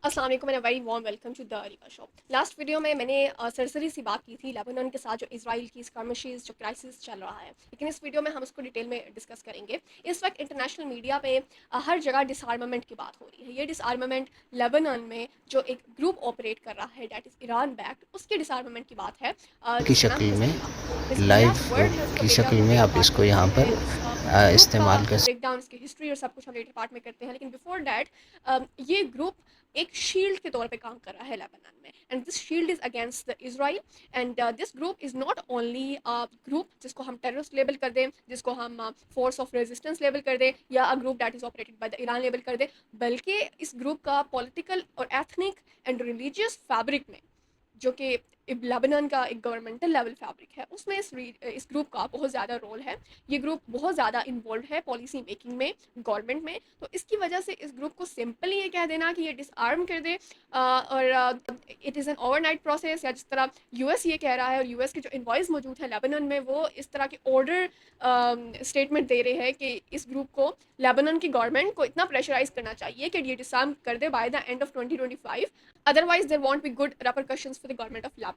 अस्सलाम वालेकुम and very warm welcome to the Areeba show. Last video में मैंने सरसरी सी बात की थी लेबनान के साथ जो इजराइल की स्कर्मिशेस जो क्राइसिस चल रहा है, लेकिन इस वीडियो में हम उसको डिटेल में डिस्कस करेंगे। इस वक्त इंटरनेशनल मीडिया पे हर जगह डिसआर्मामेंट की बात हो रही है। ये डिसआर्मामेंट लेबनान में जो एक ग्रुप ऑपरेट कर रहा है डेट इज़ ईरान बैक्ड, उसके डिसआर्मामेंट की बात है, की जिसका नाम शक्ल में हिजबुल्ला। हिजबुल्ला लाइव वर्ड है, उसको की बेटा शक्ल को में लेटर आप पार्ट इसको करते यहाँ हैं। पर इस ग्रुप का इस्तेमाल कर ब्रेक डाउन, इसकी हिस्ट्री और सब कुछ हम लेटर पार्ट में करते हैं, लेकिन बिफोर डैट ये ग्रुप एक शील्ड के तौर पे काम कर रहा है लेबनान में, and this shield is against the Israel. And this group is not only group जिसको हम टेररिस्ट लेबल कर दें, जिसको हम फोर्स ऑफ रेजिस्टेंस लेबल कर दें, या a group that is operated by the Iran label कर दें, बल्कि इस ग्रुप का पॉलिटिकल और एथनिक एंड रिलीजियस फैब्रिक में, जो कि लेबनान का एक गवर्नमेंटल लेवल फैब्रिक है, उसमें इस ग्रुप का बहुत ज़्यादा रोल है। ये ग्रुप बहुत ज़्यादा इन्वॉल्व है पॉलिसी मेकिंग में, गवर्नमेंट में। तो इसकी वजह से इस ग्रुप को सिंपली ये कह देना कि ये डिसआर्म कर दे, और it is an overnight process, या जिस तरह यूएस ये कह रहा है, और यूएस के जो इन्वॉइस मौजूद है लेबनान में, वो इस तरह के ऑर्डर स्टेटमेंट दे रहे हैं कि इस ग्रुप को, लेबनान की गवर्नमेंट को इतना प्रेशराइज करना चाहिए कि ये डिसआर्म कर दे by the end of 2025, otherwise there won't be good repercussions for the government of Lebanon.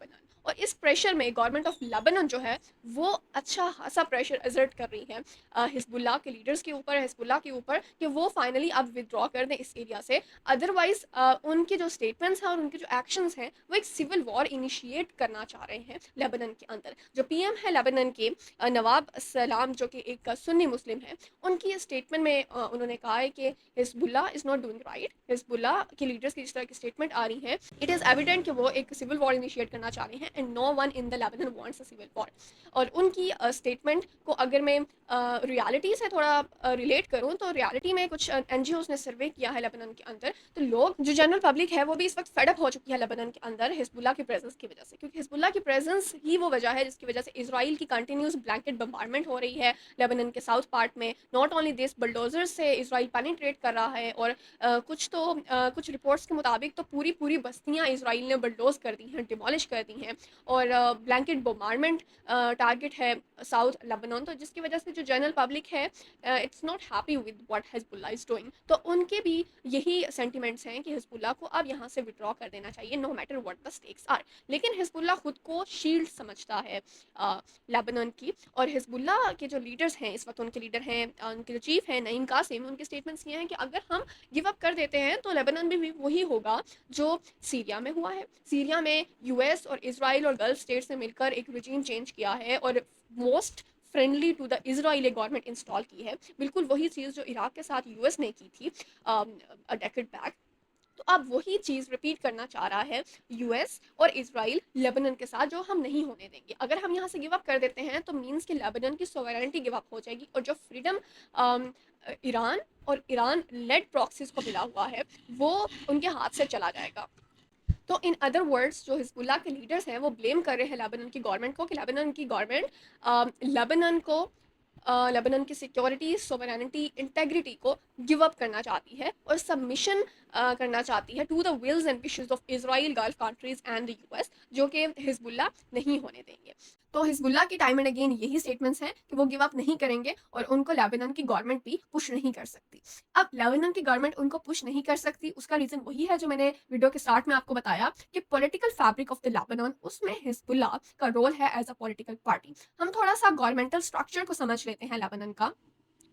और इस प्रेशर में गवर्नमेंट ऑफ लेबनान जो है, वो अच्छा खासा प्रेशर एजर्ट कर रही है हिजबुल्लाह के लीडर्स के ऊपर, हिजबुल्लाह के ऊपर, कि वो फाइनली अब विदड्रॉ कर दें इस एरिया से। अदरवाइज उनके जो स्टेटमेंट्स हैं और उनके जो एक्शंस हैं, वो एक सिविल वॉर इनिशिएट करना चाह रहे हैं लेबनान के अंदर। जो पीएम है लेबनान के, नवाब सलाम, जो कि एक सुन्नी मुस्लिम है, उनकी स्टेटमेंट में उन्होंने कहा है कि Hezbollah is not doing right. Hezbollah के लीडर्स की जिस तरह की स्टेटमेंट आ रही है, इट इज़ एविडेंट कि वो एक सिविल वॉर इनिशिएट करना चाह रहे हैं, and no one in the Lebanon wants a civil war. और उनकी स्टेटमेंट को अगर मैं रियलिटी से थोड़ा रिलेट करूँ, तो रियलिटी में कुछ एनजीओज ने सर्वे किया है लेबनान के अंदर, तो लोग, जो जनरल पब्लिक है, वो भी इस वक्त फेडअप हो चुकी है लेबनान के अंदर हिजबुल्लाह की प्रेजेंस की वजह से, क्योंकि हिजबुल्लाह की प्रेजेंस ही वो वजह है जिसकी वजह से इसराइल की कंटिन्यूस ब्लैंकेट बम्बारमेंट हो रही है लेबनान के साउथ पार्ट में। नॉट ओनली दिस, बुलडोजर से इसराइल पेनिट्रेट कर रहा है, और कुछ रिपोर्ट्स के मुताबिक तो पूरी पूरी बस्तियां इसराइल ने बुलडोज कर दी हैं, डिमोलिश कर दी हैं, और ब्लैंकेट बोमारमेंट टारगेट है साउथ लेबनान। तो जिसकी वजह से जो जनरल पब्लिक है, it's not happy with what Hezbollah is doing. तो उनके भी यही सेंटिमेंट्स हैं कि हिजबुल्लाह को अब यहाँ से विड्रॉ कर देना चाहिए, no matter what the stakes are. लेकिन हिजबुल्लाह खुद को शील्ड समझता है लेबनान की, और हिजबुल्लाह के जो लीडर्स हैं इस वक्त, उनके लीडर हैं, उनके जो चीफ हैं नईम कासिम, उनके स्टेटमेंट्स ये हैं कि अगर हम गिव अप कर देते हैं तो लेबनान में भी वही होगा जो सीरिया में हुआ है। सीरिया में यूएस और इसराइल और गल्फ स्टेट्स ने मिलकर एक रिजीम चेंज किया है, और most friendly to the Israeli government install की है, बिल्कुल वही चीज़ जो इराक के साथ यूएस ने की थी अ डेकेड बैक। तो अब वही चीज़ रिपीट करना चाह रहा है यूएस और इसराइल लेबनान के साथ, जो हम नहीं होने देंगे। अगर हम यहाँ से गिव अप कर देते हैं, तो मीन्स कि लेबनान की सोवरेनिटी गिव अप हो जाएगी, और जो फ्रीडम ईरान और ईरान लेड प्रॉक्सीज को मिला हुआ है, वो उनके हाथ से चला जाएगा। तो इन अदर वर्ड्स, जो हिजबुल्लाह के लीडर्स हैं, वो ब्लेम कर रहे हैं लेबनान की गवर्नमेंट को, कि लेबनान की गवर्नमेंट लेबनान को, लेबनान की सिक्योरिटी, सोवरेनिटी, इंटेग्रिटी को गिव अप करना चाहती है, और सबमिशन करना चाहती है to the wills and wishes of Israel, gulf countries and the US, जो कि हिजबुल्लाह नहीं होने देंगे। तो हिजबुल्लाह की टाइम एंड अगेन यही स्टेटमेंट्स हैं कि वो गिव अप नहीं करेंगे, और उनको लेबनान की गवर्नमेंट भी पुश नहीं कर सकती। अब लेबनान की गवर्नमेंट उनको पुश नहीं कर सकती, उसका रीज़न वही है जो मैंने वीडियो के स्टार्ट में आपको बताया, कि political fabric of the Lebanon, उसमें हिजबुल्लाह का रोल है एज अ पॉलिटिकल पार्टी। हम थोड़ा सा गवर्नमेंटल स्ट्रक्चर को समझ लेते हैं लेबनान का।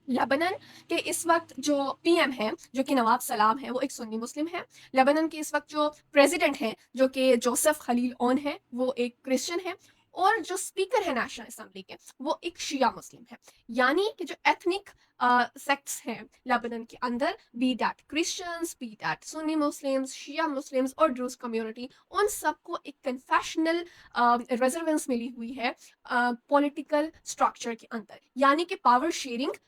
लेबनान के इस वक्त जो पीएम है, जो कि नवाब सलाम है, वो एक सुन्नी मुस्लिम है। लेबनान के इस वक्त जो प्रेसिडेंट है, जो कि जोसेफ खलील ओन है, वो एक क्रिश्चियन है। और जो स्पीकर है नेशनल असेंबली के, वो एक शिया मुस्लिम है। यानी कि जो एथनिक सेक्ट्स हैं लेबनान के अंदर, be that Christians, be that Sunni Muslims, Shia Muslims और ड्रूज कम्युनिटी, उन सबको एक कन्फेशनल रेजर्वेंस मिली हुई है पॉलिटिकल स्ट्रक्चर के अंदर, यानी कि पावर शेयरिंग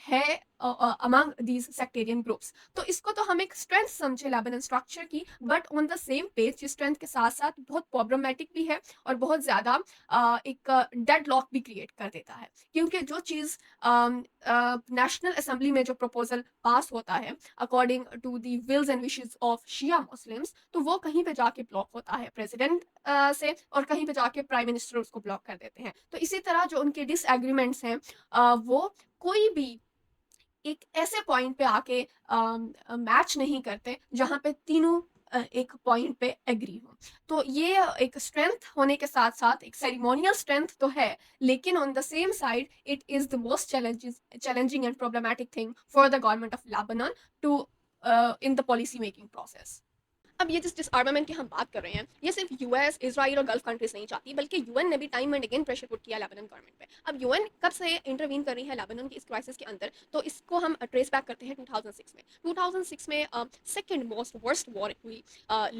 है अमंग दीज सेक्टेरियन ग्रुप्स। तो इसको तो हम एक स्ट्रेंथ समझे लेबनन स्ट्रक्चर की, but on the same page ये स्ट्रेंथ के साथ साथ बहुत प्रॉब्लमेटिक भी है, और बहुत ज़्यादा एक डेड लॉक भी क्रिएट कर देता है। क्योंकि जो चीज़ नेशनल असेंबली में जो प्रपोजल पास होता है according to the wills and wishes of Shia Muslims, तो वो कहीं पे जाके ब्लॉक होता है प्रेसिडेंट से, और कहीं पे जाके प्राइम मिनिस्टर उसको ब्लॉक कर देते हैं। तो इसी तरह जो उनके डिसएग्रीमेंट्स हैं, वो कोई भी एक ऐसे पॉइंट पे आके मैच नहीं करते जहाँ पे तीनों एक पॉइंट पे एग्री हूँ। तो ये एक स्ट्रेंथ होने के साथ-साथ एक सेरेमोनियल स्ट्रेंथ तो है, लेकिन on the same side it is the most challenging and problematic thing for the government of Lebanon to in the policy making process. अब ये जिस डिसआर्मामेंट की हम बात कर रहे हैं, ये सिर्फ यूएस, इजराइल और गल्फ कंट्रीज नहीं चाहती, बल्कि यूएन ने भी time and again pressure put किया लेबनान गवर्नमेंट पे। अब यूएन कब से इंटरवीन कर रही है लेबनान की इस क्राइसिस के अंदर, तो इसको हम ट्रेस बैक करते हैं 2006 में। 2006 में सेकंड मोस्ट वर्स्ट वॉर हुई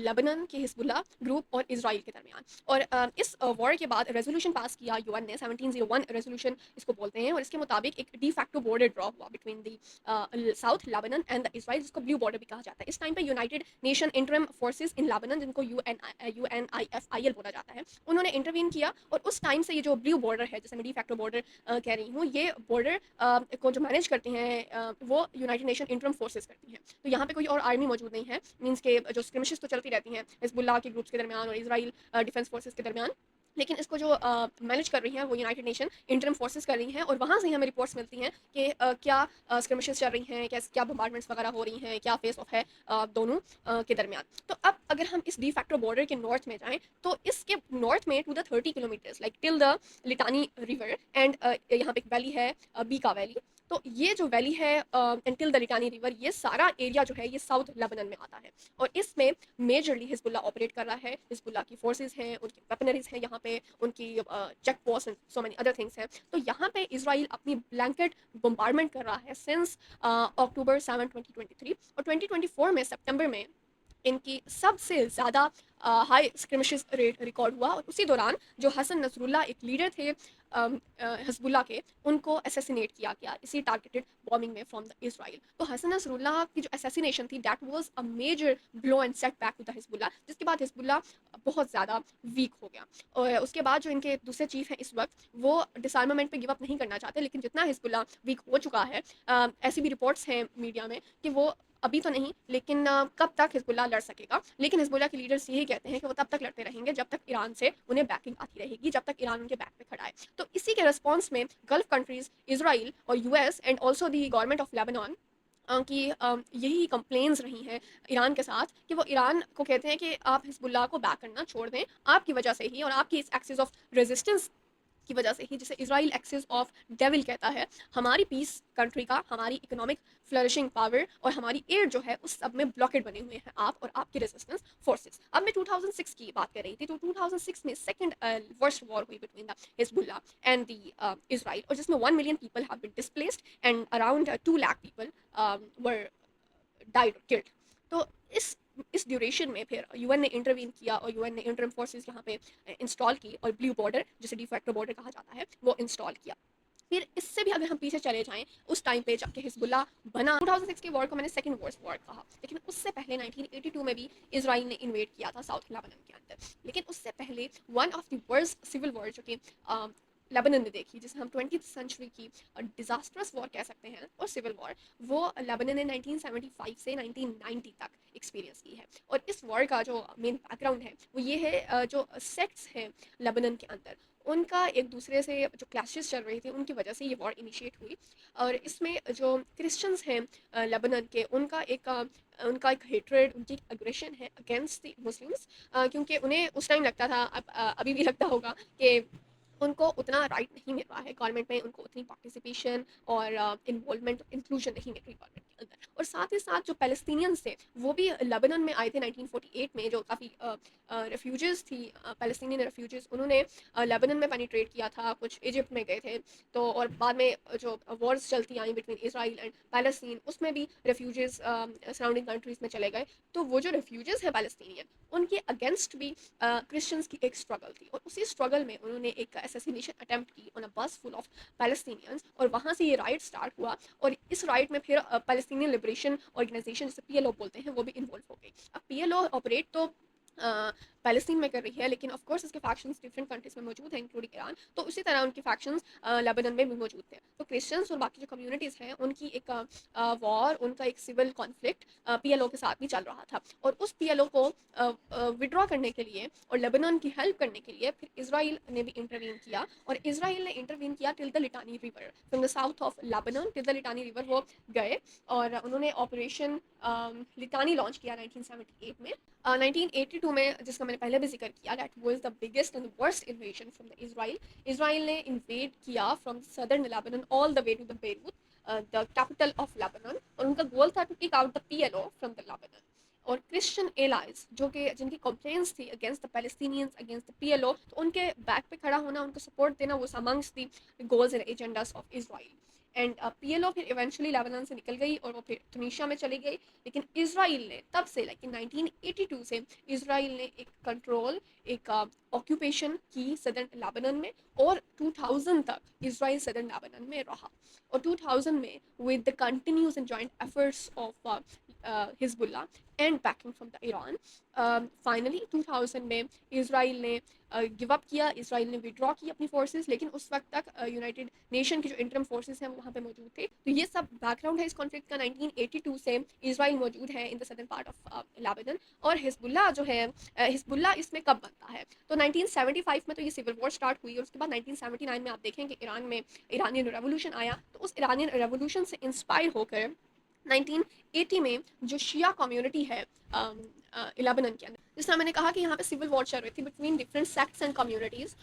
लेबनान के हिजबुल्लाह ग्रुप और इसराइल के दरमियान। और इस वॉर के बाद रेजोल्यूशन पास किया यूएन ने, 1701 रेजोल्यूशन इसको बोलते हैं, और इसके मुताबिक एक डी फैक्टो बॉर्डर ड्रॉ हुआ between the south Lebanon and the Israel, जिसको ब्लू बॉर्डर भी कहा जाता है। इस टाइम पे United nation interim forces in Lebanon, जिनको UNIFIL बोला जाता है, उन्होंने इंटरवीन किया। और उस टाइम से ये जो ब्लू बॉर्डर है, जैसे मैं डी फैक्टो बॉर्डर कह रही हूँ, ये बॉर्डर को जो मैनेज करते हैं वो यूनाइटेड नेशन इंटरम फोर्सेस करती हैं। तो यहाँ पे कोई और आर्मी मौजूद नहीं है, मीन्स के जो स्क्रिमिशेस तो चलती रहती हैं हिजबुल्लाह के ग्रुप्स के दरमियान और इसराइल डिफेंस फोर्सेस के दरमियान, लेकिन इसको जो मैनेज कर रही हैं वो यूनाइटेड नेशन इंटरम फोर्सेस कर रही हैं। और वहाँ से ही हमें रिपोर्ट्स मिलती हैं कि क्या स्क्रमिशेस चल रही हैं, क्या बम्बार्डमेंट्स वगैरह हो रही हैं, क्या फेस ऑफ है दोनों के दरमियान। तो अब अगर हम इस डी फैक्टो बॉर्डर के नॉर्थ में जाएं, तो इसके नॉर्थ में to the 30 kilometres like till the Litani river and यहाँ पे एक वैली है, बीका वैली। तो ये जो वैली है एंटिल द लिटानी रिवर, ये सारा एरिया जो है ये साउथ लेबनान में आता है। और इसमें मेजरली हिजबुल्लाह ऑपरेट कर रहा है, हिजबुल्लाह की फोर्सेस हैं, उनकी वेपनरीज हैं यहाँ पे, उनकी check post and so many other things हैं। तो यहाँ पे इसराइल अपनी ब्लैंकेट बम्बार्डमेंट कर रहा है सिंस अक्टूबर 7 2023। और 2024 में सितंबर में इनकी सबसे ज़्यादा हाई स्क्रिमिशेस रेट रिकॉर्ड हुआ। और उसी दौरान जो हसन नसरुल्लाह एक लीडर थे हिजबुल्लाह के, उनको असैसिनेट किया गया इसी टारगेटेड बॉम्बिंग में फ्रॉम द इसराइल। तो हसन नसरुल्लाह की जो असैसिनेशन थी, that was a major blow and set back to the Hezbollah, जिसके बाद हिजबुल्लाह बहुत ज़्यादा वीक हो गया। और उसके बाद जो इनके दूसरे चीफ हैं इस वक्त, वो डिसआर्मामेंट पे गिव अप नहीं करना चाहते, लेकिन जितना हिजबुल्लाह वीक हो चुका है, ऐसी भी रिपोर्ट्स हैं मीडिया में कि वो अभी तो नहीं, लेकिन कब तक हिजबुल्लाह लड़ सकेगा। लेकिन हिजबुल्लाह के लीडर्स यही कहते हैं कि वो तब तक लड़ते रहेंगे जब तक ईरान से उन्हें बैकिंग आती रहेगी, जब तक ईरान उनके बैक पे खड़ा है। तो इसी के रिस्पॉन्स में गल्फ कंट्रीज, इसराइल और US and also the government of Lebanon की यही कंप्लेंट्स रही हैं ईरान के साथ, कि वो ईरान को कहते हैं कि आप हिजबुल्लाह को बैक करना छोड़ दें, आपकी वजह से ही और आपकी इस एक्सिस ऑफ रेजिस्टेंस की वजह से ही, जिसे इसराइल एक्सिस ऑफ डेविल कहता है, हमारी पीस कंट्री का, हमारी इकोनॉमिक फ्लरिशिंग पावर और हमारी एयर जो है उस सब में ब्लॉकेड बने हुए हैं आप और आपकी रेजिस्टेंस फोर्सेस। अब मैं 2006 की बात कर रही थी, तो 2006 में सेकंड वर्स्ट वॉर हुई between the Hezbollah and the Israel, और जिसमें 1 million people have been displaced and around 2 lakh people were died killed. तो इस ड्यूरेशन में फिर यूएन ने इंटरवीन किया और यूएन ने इंटरम फोर्सेस यहाँ पे इंस्टॉल की, और ब्लू बॉर्डर, जिसे डिफैक्टो बॉर्डर कहा जाता है, वो इंस्टॉल किया। फिर इससे भी अगर हम पीछे चले जाएं, उस टाइम पे जबकि हिजबुल्लाह बना, 2006 के वॉर को मैंने सेकंड वर्स्ट वॉर कहा, लेकिन उससे पहले 1982 में भी इसराइल ने इन्वेड किया था साउथ लेबनान के अंदर। लेकिन उससे पहले one of the worst civil war जो कि लेबनान ने देखी, जिसे हम 20th सेंचुरी की डिजास्टरस वॉर कह सकते हैं और सिविल वॉर, वो लेबनान ने 1975 से 1990 तक एक्सपीरियंस की है। और इस वॉर का जो मेन बैकग्राउंड है वो ये है, जो सेक्ट्स हैं लेबनान के अंदर, उनका एक दूसरे से जो क्लैशेस चल रही थी, उनकी वजह से ये वॉर इनिशिएट हुई। और इसमें जो क्रिश्चियंस हैं लेबनान के, उनका एक हेट्रेड, उनकी एक अग्रेशन है अगेंस्ट द मुस्लिम्स, क्योंकि उन्हें उस टाइम लगता था, अभी भी लगता होगा, कि उनको उतना राइट नहीं मिल रहा है गवर्नमेंट में, उनको उतनी पार्टिसिपेशन और इन्वॉल्वमेंट, इंक्लूजन नहीं मिल रही गवर्नमेंट के अंदर। और साथ ही साथ जो पैलेस्टीनियंस थे वो भी लेबनान में आए थे 1948 में, जो काफ़ी रेफ्यूजेस थी, पैलेस्टीनियन रेफ्यूजेस, उन्होंने लेबनान में पेनिट्रेट किया था, कुछ इजिप्ट में गए थे। तो और बाद में जो वॉर्स चलती आई बिटवीन इसराइल एंड पैलेस्टीन, उसमें भी रेफ्यूजेस सराउंडिंग कंट्रीज में चले गए। तो वो जो रेफ्यूजेस है पैलेस्टीनियन, उनके अगेंस्ट भी क्रिश्चियंस की एक स्ट्रगल थी, और उसी स्ट्रगल में उन्होंने एक असैसिनेशन अटेम्प्ट की ऑन अ बस फुल ऑफ पैलेस्टीनियंस, और वहाँ से ये राइट स्टार्ट हुआ। और इस राइट में फिर पैलेस्टीनियन लिबरेशन ऑर्गेनाइजेशन, जिसे पीएलओ बोलते हैं, वो भी इन्वॉल्व हो गई। अब पीएलओ ऑपरेट तो पैलेस्टीन में कर रही है, लेकिन ऑफ कोर्स इसके फैक्शंस डिफरेंट कंट्रीज में मौजूद हैं इंक्लूडिंग ईरान। तो उसी तरह उनके फैक्शंस लेबनान में भी मौजूद थे। तो क्रिश्चियंस और बाकी जो कम्युनिटीज़ हैं उनकी एक वॉर, उनका एक सिविल कॉन्फ्लिक्ट पीएलओ के साथ भी चल रहा था। और उस पीएलओ को विड्रॉ करने के लिए और लेबनान की हेल्प करने के लिए फिर इसराइल ने भी इंटरवीन किया, और इसराइल ने इंटरवीन किया till the Litani river from the south of Lebanon till the Litani river. वो गए और उन्होंने ऑपरेशन लिटानी लॉन्च किया 1978 में। 1982 में, जिसका मैंने पहले भी जिक्र किया, that was the biggest and worst invasion from the Israel. Israel ने इन्वेड किया from southern Lebanon all the way to the Beirut, the capital of Lebanon, और उनका गोल था to take out the PLO from the Lebanon. और Christian allies जो कि जिनकी complaints थी against the Palestinians, against the PLO, तो उनके बैक पे खड़ा होना, उनको सपोर्ट देना, वो amongst the goals and agendas of Israel. And PLO फिर इवेंचुअली लेबनान से निकल गई और वो फिर तुनीशिया में चली गई। लेकिन इसराइल ने तब से, लाइक 1982 से, इसराइल ने एक कंट्रोल, एक ऑक्यूपेशन की सदर्न लेबनान में, और 2000 तक इसराइल सदर्न लेबनान में रहा। और 2000 में with the continuous and joint efforts of Hezbollah and banking from the Iran, finally 2000 में इसराइल ने गिव अप किया, इसराइल ने विड्रॉ की अपनी फोर्सेस। लेकिन उस वक्त तक यूनाइटेड नेशन की जो इंटरम फोर्सेस हैं वो वहाँ पे मौजूद थे। तो ये सब बैकग्राउंड है इस कॉन्फ्लिक्ट का। 1982 से इसराइल मौजूद है in the southern part of Lebanon. और हिजबुल्ला जो है, हिजबुल्ला इसमें कब बनता है, तो 1975 में तो ये सिविल वॉर स्टार्ट हुई, और उसके बाद 1979 में आप देखें कि ईरान में ईरानियन रेवोल्यूशन आया। तो उस ईरानियन रेवोल्यूशन से इंस्पायर होकर 1980 में जो शिया कम्युनिटी है लेबनान के अंदर, जिस तरह मैंने कहा कि यहाँ पे सिविल वॉर चल रही थी between different sects and communities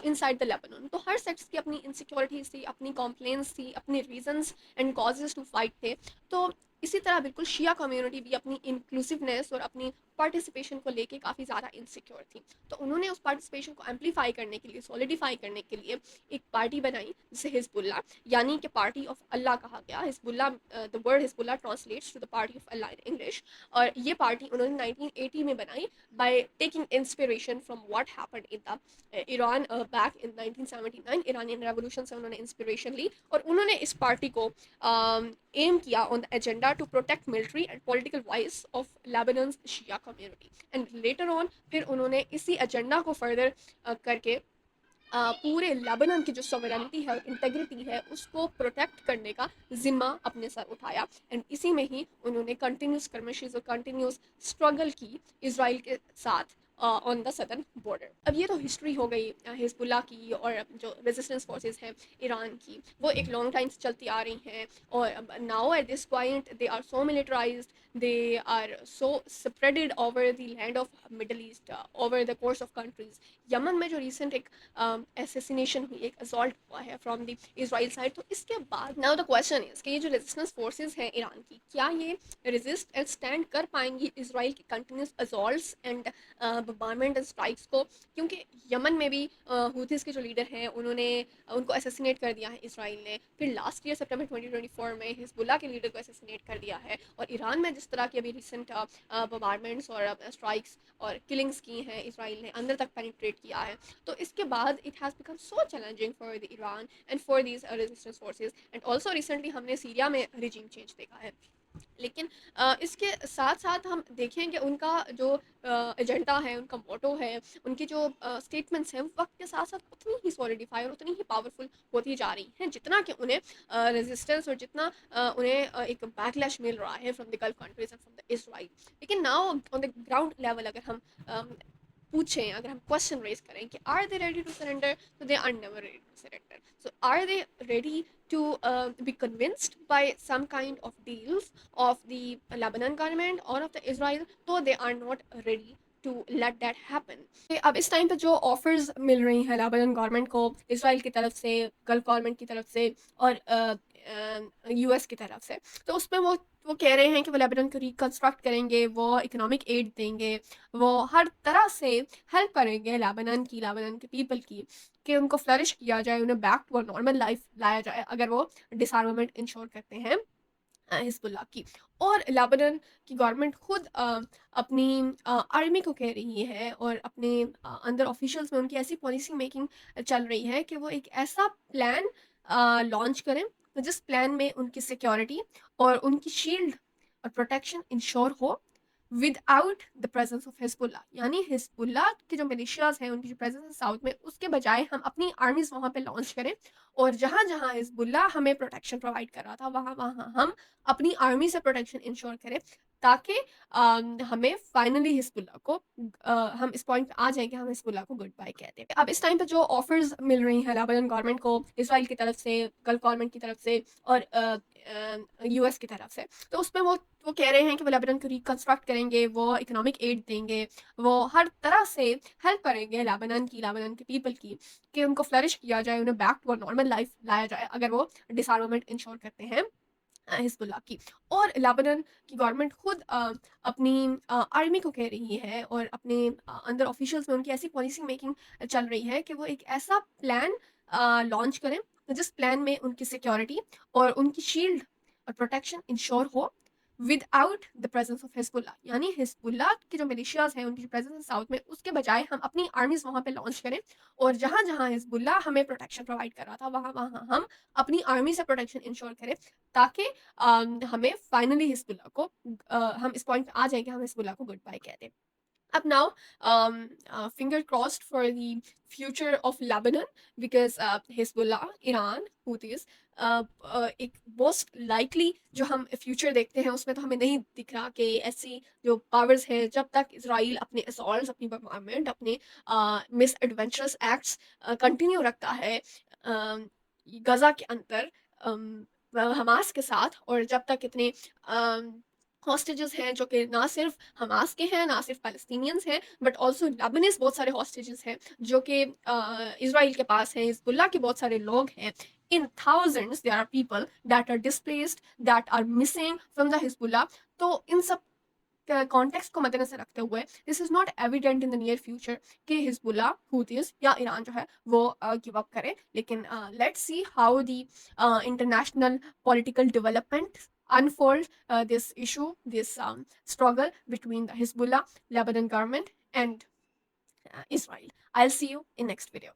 inside the Lebanon. तो हर सेक्ट्स की अपनी इनसिक्योरिटीज़ थी, अपनी कॉम्प्लेन्स थी, अपने reasons and causes to fight थे। तो इसी तरह बिल्कुल शिया कम्युनिटी भी अपनी इंक्लूसिवनेस और अपनी पार्टिसिपेशन को लेके काफ़ी ज़्यादा इनसिक्योर थी। तो उन्होंने उस पार्टिसिपेशन को एम्पलीफाई करने के लिए, सॉलिडिफाई करने के लिए एक पार्टी बनाई जिसे हिजबुल्ला, यानी कि पार्टी ऑफ अल्लाह कहा गया। Hezbollah, the word Hezbollah translates to the party of Allah in English. और ये पार्टी उन्होंने 1980 में बनाई by taking inspiration from what happened in the Iran back in 1979। Iranian revolution से उन्होंने इंस्पिरेशन ली, और उन्होंने इस पार्टी को एम किया on the agenda to protect military and political voice of Lebanon's शिया कम्युनिटी। एंड लेटर ऑन फिर उन्होंने इसी एजेंडा को फर्दर करके पूरे लेबनान की जो सॉवरेनिटी है और इंटेग्रिटी है उसको प्रोटेक्ट करने का जिम्मा अपने सर उठाया। एंड इसी में ही उन्होंने कंटिन्यूस स्कर्मिशेस और कंटिन्यूस स्ट्रगल की इसराइल के साथ ऑन द सदर्न बॉर्डर। अब ये तो हिस्ट्री हो गई हिजबुल्ला की, और जो रेजिस्टेंस फोर्सेस हैं ईरान की, वो एक लॉन्ग टाइम से चलती आ रही हैं। और now at this point they are so militarised, they are so spreaded over the land of Middle East, over the course of countries. Yemen में जो रिसेंट एक एसेसिनेशन हुई, एक असॉल्ट हुआ है फ्रॉम द इजराइल साइड, तो इसके बाद नाउ द क्वेश्चन इज कि ये जो रेजिस्टेंस फोर्सेस हैं ईरान की, क्या ये रेजिस्ट एंड स्टैंड कर पाएंगी इसराइल के continuous assaults and bombardment and strikes को? क्योंकि यमन में भी हूथीज के जो लीडर हैं उन्होंने उनको असैसिनेट कर दिया है इसराइल ने। फिर लास्ट ईयर सितंबर 2024 में हिजबुल्ला के लीडर को असैसिनेट कर दिया है। और ईरान में जिस तरह की अभी रिसेंट बम्बारमेंट्स और स्ट्राइक्स और किलिंग्स की हैं इसराइल ने, अंदर तक पेनिट्रेट किया है, तो इसके बाद it has become so challenging for the Iran and for these resistance forces. And also recently हमने सीरिया में रिजीम चेंज देखा है। लेकिन इसके साथ साथ हम देखें कि उनका जो एजेंडा है, उनका मोटो है, उनकी जो स्टेटमेंट्स हैं, वक्त के साथ साथ उतनी ही सॉलिडिफाई और उतनी ही पावरफुल होती जा रही हैं, जितना कि उन्हें रेजिस्टेंस और जितना उन्हें एक बैकलैश मिल रहा है from the Gulf countries and from the Israel. लेकिन now on the ground level अगर हम पूछें, अगर हम क्वेश्चन रेज करें कि are they ready to surrender, तो they are never ready to surrender. So are they ready to be convinced by some kind of deals of the Lebanon government or of the Israel, though they are not ready to let that happen. अब इस time पे जो offers मिल रही हैं Lebanon government को Israel की तरफ से, गल्फ गवर्नमेंट की तरफ से, और यूएस की तरफ से, तो उसमें वो कह रहे हैं कि वो लेबनान को रिकंस्ट्रक्ट करेंगे, वो इकोनॉमिक एड देंगे, वो हर तरह से हेल्प करेंगे लेबनान के पीपल की, कि उनको फ्लरिश किया जाए, उन्हें back to a normal life लाया जाए, अगर वो डिसआर्मामेंट इंश्योर करते हैं हिजबुल्ला की। और लेबनान की गवर्नमेंट खुद अपनी आर्मी को कह रही है, और अपने अंदर ऑफिशियल्स में उनकी ऐसी पॉलिसी मेकिंग चल रही है कि वो एक ऐसा प्लान लॉन्च करें जिस प्लान में उनकी सिक्योरिटी और उनकी शील्ड और प्रोटेक्शन इंश्योर हो without the presence of Hezbollah, यानी हिजबुल्ला के जो मिलिशियाज हैं उनकी जो प्रेजेंस है साउथ में, उसके बजाय हम अपनी आर्मीज वहां पे लॉन्च करें, और जहां जहां हिजबुल्ला हमें प्रोटेक्शन प्रोवाइड कर रहा था वहां वहां हम अपनी आर्मी से प्रोटेक्शन इंश्योर करें, ताकि हमें फाइनली हिजबुल्ला को हम इस पॉइंट पे आ जाएं कि हम हिजबुल्ला को गुड बाय कहते हैं। अब इस टाइम पे जो ऑफर्स मिल रही हैं लेबनान गवर्नमेंट को इसराइल की तरफ से, गल्फ गवर्नमेंट की तरफ से और यूएस की तरफ से, तो उसमें वो कह रहे हैं कि वो लेबनान को रिकंस्ट्रक्ट करेंगे, वो इकोनॉमिक एड देंगे, वो हर तरह से हेल्प करेंगे लेबनान के पीपल की, कि उनको फ्लरिश किया जाए, उन्हें बैक टू नॉर्मल लाइफ लाया जाए अगर वो डिसआर्मामेंट इंश्योर करते हैं हिजबुल्ला की। और लेबनान की गवर्नमेंट खुद अपनी आर्मी को कह रही है और अपने अंदर ऑफिशियल्स में उनकी ऐसी पॉलिसी मेकिंग चल रही है कि वो एक ऐसा प्लान लॉन्च करें जिस प्लान में उनकी सिक्योरिटी और उनकी शील्ड और प्रोटेक्शन इंश्योर हो without the presence of Hezbollah, यानी हिजबुल्ला के जो मिलिशियाज हैं उनकी जो प्रेजेंस है साउथ में, उसके बजाय हम अपनी आर्मीज वहां पे लॉन्च करें, और जहां जहां हिजबुल्ला हमें प्रोटेक्शन प्रोवाइड कर रहा था वहां वहां हम अपनी आर्मी से प्रोटेक्शन इंश्योर करें, ताकि हमें फाइनली हिजबुल्ला को हम इस पॉइंट पे आ जाएंगे हम हिजबुल्ला को गुड बाय कहते हैं। अब now finger crossed for the future of Lebanon, because Hezbollah, Iran, Houthis, एक मोस्ट लाइकली जो हम फ्यूचर देखते हैं उसमें तो हमें नहीं दिख रहा कि ऐसी जो पावर्स हैं, जब तक इसराइल अपने असॉल्ट्स, अपनी बर्मामेंट, अपने मिस एडवेंचरस एक्ट्स कंटिन्यू रखता है गजा के अंदर हमास के साथ, और जब तक इतने हॉस्टेजेस हैं जो कि ना सिर्फ हमास के हैं, ना सिर्फ पैलेस्टीनियंस हैं, बट ऑल्सो लेबनीज बहुत सारे हॉस्टेजेस हैं जो कि इसराइल के पास हैं, हिजबुल्लाह के बहुत सारे लोग हैं। In thousands there are people that are displaced, that are missing from the Hezbollah. तो इन सब कॉन्टेक्स्ट को मद्देनजर रखते हुए this is not evident in the near future कि हिजबुल्ला, हूतीज या ईरान जो है वो गिव अप करे, लेकिन let's see how the international political development unfold this issue, this struggle between the Hezbollah, Lebanon government, and Israel. I'll see you in next video.